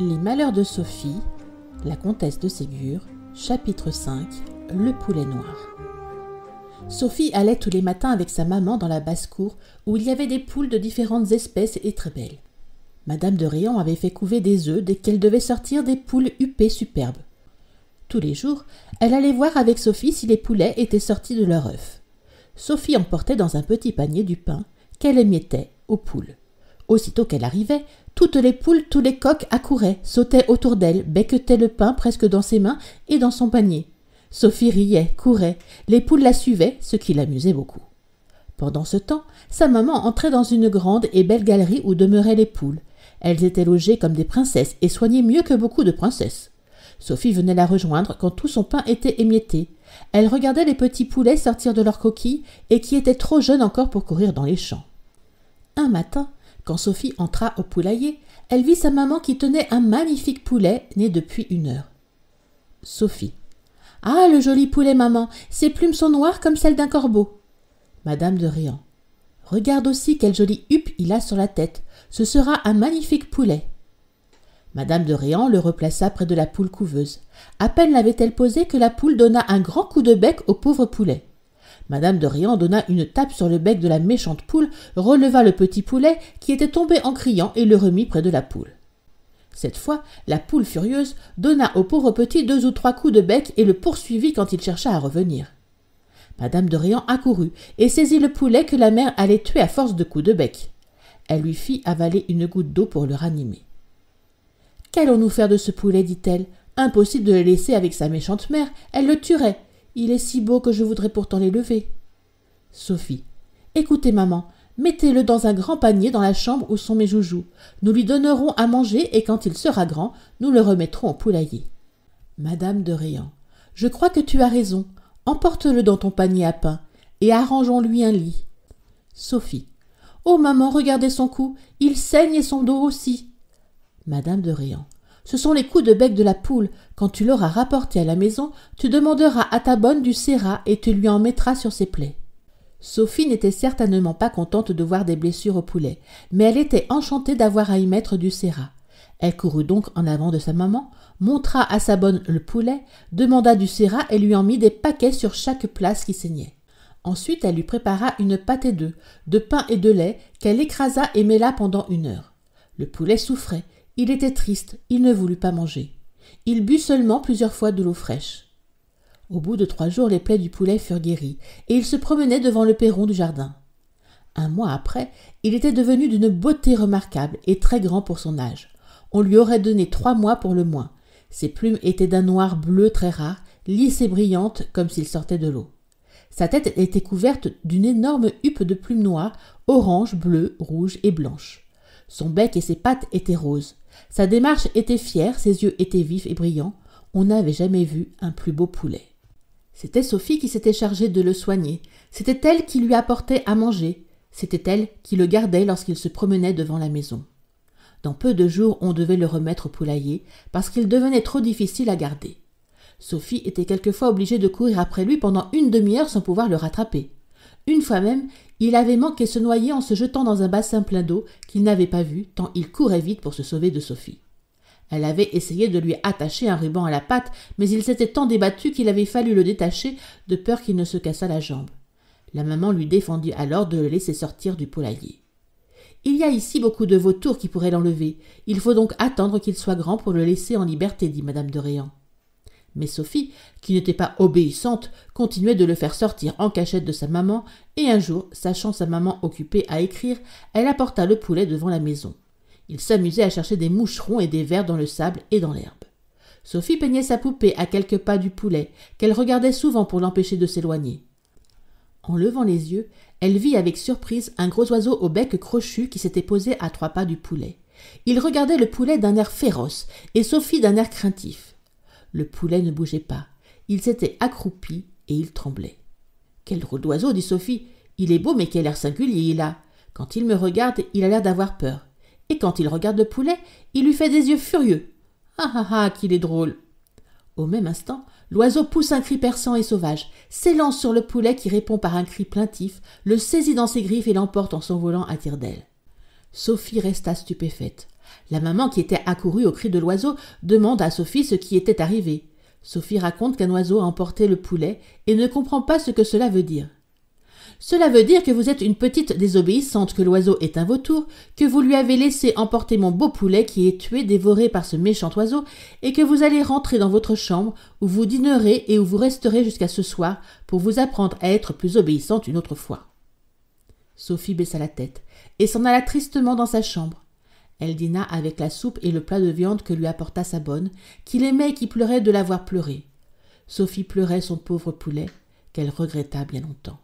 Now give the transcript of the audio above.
Les malheurs de Sophie, la comtesse de Ségur, chapitre 5, le poulet noir. Sophie allait tous les matins avec sa maman dans la basse-cour où il y avait des poules de différentes espèces et très belles. Madame de Réan avait fait couver des œufs dès qu'elle devait sortir des poules huppées superbes. Tous les jours, elle allait voir avec Sophie si les poulets étaient sortis de leur œuf. Sophie emportait dans un petit panier du pain qu'elle émiettait aux poules. Aussitôt qu'elle arrivait, toutes les poules, tous les coqs accouraient, sautaient autour d'elle, becquetaient le pain presque dans ses mains et dans son panier. Sophie riait, courait, les poules la suivaient, ce qui l'amusait beaucoup. Pendant ce temps, sa maman entrait dans une grande et belle galerie où demeuraient les poules. Elles étaient logées comme des princesses et soignées mieux que beaucoup de princesses. Sophie venait la rejoindre quand tout son pain était émietté. Elle regardait les petits poulets sortir de leurs coquilles et qui étaient trop jeunes encore pour courir dans les champs. Un matin, quand Sophie entra au poulailler, elle vit sa maman qui tenait un magnifique poulet né depuis 1 heure. Sophie. « Ah, le joli poulet, maman, ses plumes sont noires comme celles d'un corbeau. » Madame de Réan. « Regarde aussi quelle jolie huppe il a sur la tête. Ce sera un magnifique poulet. » Madame de Réan le replaça près de la poule couveuse. À peine l'avait-elle posé que la poule donna un grand coup de bec au pauvre poulet. Madame de Réan donna une tape sur le bec de la méchante poule, releva le petit poulet qui était tombé en criant et le remit près de la poule. Cette fois, la poule furieuse donna au pauvre petit 2 ou 3 coups de bec et le poursuivit quand il chercha à revenir. Madame de Réan accourut et saisit le poulet que la mère allait tuer à force de coups de bec. Elle lui fit avaler une goutte d'eau pour le ranimer. « Qu'allons-nous faire de ce poulet » dit-elle. « Impossible de le laisser avec sa méchante mère, elle le tuerait. Il est si beau que je voudrais pourtant l'élever. » Sophie. « Écoutez, maman, mettez-le dans un grand panier dans la chambre où sont mes joujoux. Nous lui donnerons à manger et quand il sera grand, nous le remettrons au poulailler. » Madame de Réan. « Je crois que tu as raison. Emporte-le dans ton panier à pain et arrangeons-lui un lit. » Sophie. « Oh, maman, regardez son cou. Il saigne et son dos aussi. » Madame de Réan. Ce sont les coups de bec de la poule. Quand tu l'auras rapporté à la maison, tu demanderas à ta bonne du sérat et tu lui en mettras sur ses plaies. Sophie n'était certainement pas contente de voir des blessures au poulet, mais elle était enchantée d'avoir à y mettre du sérat. Elle courut donc en avant de sa maman, montra à sa bonne le poulet, demanda du sérat et lui en mit des paquets sur chaque place qui saignait. Ensuite, elle lui prépara une pâtée d'œufs, de pain et de lait qu'elle écrasa et mêla pendant 1 heure. Le poulet souffrait. Il était triste, il ne voulut pas manger. Il but seulement plusieurs fois de l'eau fraîche. Au bout de 3 jours, les plaies du poulet furent guéries, et il se promenait devant le perron du jardin. 1 mois après, il était devenu d'une beauté remarquable et très grand pour son âge. On lui aurait donné 3 mois pour le moins. Ses plumes étaient d'un noir bleu très rare, lisses et brillantes comme s'il sortait de l'eau. Sa tête était couverte d'une énorme huppe de plumes noires, orange, bleues, rouges et blanches. Son bec et ses pattes étaient roses. Sa démarche était fière, ses yeux étaient vifs et brillants. On n'avait jamais vu un plus beau poulet. C'était Sophie qui s'était chargée de le soigner. C'était elle qui lui apportait à manger. C'était elle qui le gardait lorsqu'il se promenait devant la maison. Dans peu de jours, on devait le remettre au poulailler parce qu'il devenait trop difficile à garder. Sophie était quelquefois obligée de courir après lui pendant 1 demi-heure sans pouvoir le rattraper. Une fois même, il avait manqué se noyer en se jetant dans un bassin plein d'eau qu'il n'avait pas vu, tant il courait vite pour se sauver de Sophie. Elle avait essayé de lui attacher un ruban à la patte, mais il s'était tant débattu qu'il avait fallu le détacher, de peur qu'il ne se cassât la jambe. La maman lui défendit alors de le laisser sortir du poulailler. « Il y a ici beaucoup de vautours qui pourraient l'enlever. Il faut donc attendre qu'il soit grand pour le laisser en liberté, » dit Madame de Réan. Mais Sophie, qui n'était pas obéissante, continuait de le faire sortir en cachette de sa maman, et un jour, sachant sa maman occupée à écrire, elle apporta le poulet devant la maison. Il s'amusait à chercher des moucherons et des vers dans le sable et dans l'herbe. Sophie peignait sa poupée à quelques pas du poulet, qu'elle regardait souvent pour l'empêcher de s'éloigner. En levant les yeux, elle vit avec surprise un gros oiseau au bec crochu qui s'était posé à 3 pas du poulet. Il regardait le poulet d'un air féroce et Sophie d'un air craintif. Le poulet ne bougeait pas. Il s'était accroupi et il tremblait. « Quel drôle d'oiseau » dit Sophie. « Il est beau, mais quel air singulier il a. Quand il me regarde, il a l'air d'avoir peur. Et quand il regarde le poulet, il lui fait des yeux furieux. Ah ah ah, qu'il est drôle !» Au même instant, l'oiseau pousse un cri perçant et sauvage, s'élance sur le poulet qui répond par un cri plaintif, le saisit dans ses griffes et l'emporte en s'envolant à tire-d'aile. Sophie resta stupéfaite. La maman, qui était accourue au cri de l'oiseau, demande à Sophie ce qui était arrivé. Sophie raconte qu'un oiseau a emporté le poulet et ne comprend pas ce que cela veut dire. « Cela veut dire que vous êtes une petite désobéissante, que l'oiseau est un vautour, que vous lui avez laissé emporter mon beau poulet qui est tué, dévoré par ce méchant oiseau, et que vous allez rentrer dans votre chambre, où vous dînerez et où vous resterez jusqu'à ce soir pour vous apprendre à être plus obéissante une autre fois. » Sophie baissa la tête et s'en alla tristement dans sa chambre. Elle dîna avec la soupe et le plat de viande que lui apporta sa bonne, qu'il aimait et qui pleurait de l'avoir pleuré. Sophie pleurait son pauvre poulet, qu'elle regretta bien longtemps.